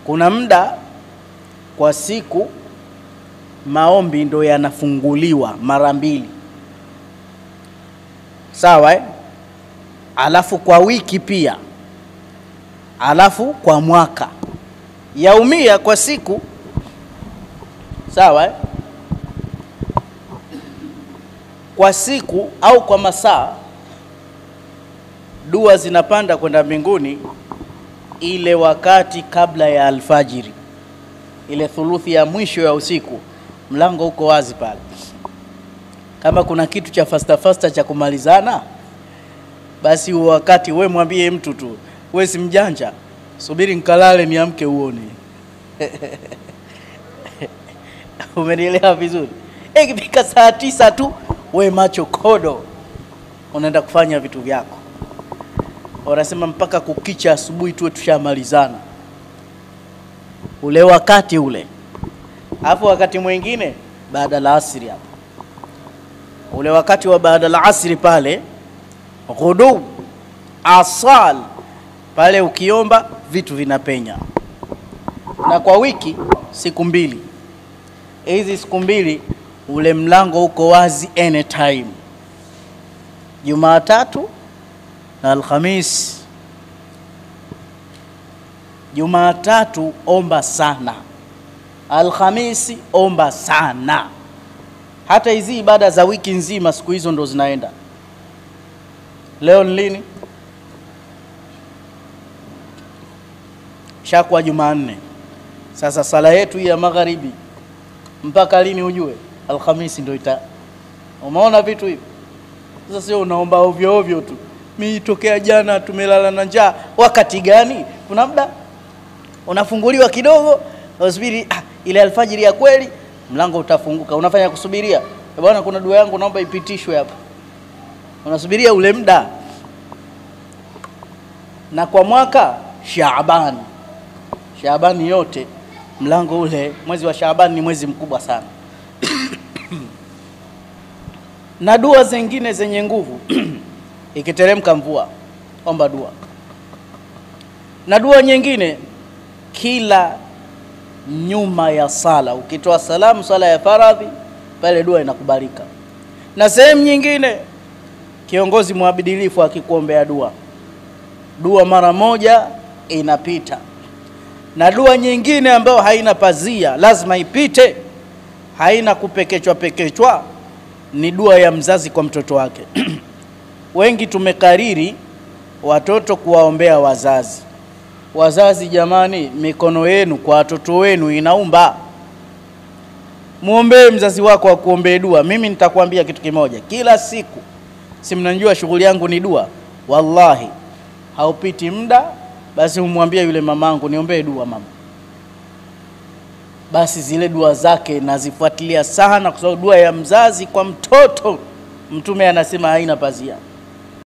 Kuna muda kwa siku maombi ndo yanafunguliwa mara 2. Sawa alafu kwa wiki pia, alafu kwa mwaka. Yaumia kwa siku. Sawa kwa siku au kwa masaa, dua zinapanda kwenda mbinguni ile wakati kabla ya alfajiri, ile thuluthi ya mwisho ya usiku. Mlango uko wazi pale. Kama kuna kitu cha fasta cha kumalizana, basi wakati we mwambie mtu tu, we si mjanja, subiri nikalale niamke uone. Umenielewa vizuri? Ikifika saa 9 tu we macho kodo, unaenda kufanya vitu vyako. Wanasema mpaka kukicha asubuhi tuwe tushamalizana ule wakati ule. Alafu wakati mwingine baada la asri hapo, ule wakati wa baada la asri pale, ghudu asal pale, ukiomba vitu vinapenya. Na kwa wiki siku 2, hizi siku 2 ule mlango uko wazi anytime. Jumatatu na Alhamis. Jumatatu omba sana, Alhamisi omba sana. Hata hizi ibada za wiki nzima siku hizo ndo zinaenda. Leo ni lini? Shakwa Jumanne. Sasa sala yetu ya magharibi mpaka lini ujue? Alhamisi ndo Umeona vitu hivi? Sasa sio unaomba ovyo ovyo tu. Mimi tokea jana tumelala na njaa. Wakati gani? Kuna muda unafunguliwa kidogo, usubiri ile alfajiri ya kweli, mlango utafunguka. Unafanya kusubiria. Bwana, kuna dua yangu naomba ipitishwe hapa. Unasubiria ule muda. Na kwa mwaka Shaaban yote mlango ule, mwezi wa Shaaban ni mwezi mkubwa sana. Na dua zingine zenye nguvu ikiteremka mvua, omba dua. Na dua nyingine kila nyuma ya sala, ukitoa salamu sala ya faradhi, pale dua inakubalika. Na sehemu nyingine kiongozi muabidilifu akikuombea dua mara moja inapita. Na dua nyingine ambayo haina pazia, lazima ipite, haina kupekechwa, ni dua ya mzazi kwa mtoto wake. Wengi tumekariri watoto kuwaombea wazazi. Wazazi jamani, mikono yenu kwa watoto wenu inaumba. Muombe mzazi wako akuombee dua. Mimi nitakwambia kitu kimoja, kila siku, si mnajua shughuli yangu ni dua, wallahi haupiti muda basi umwambie yule mamangu niombee dua mama. Basi zile dua zake nazifuatilia sana, kwa sababu dua ya mzazi kwa mtoto Mtume anasema haina pazia.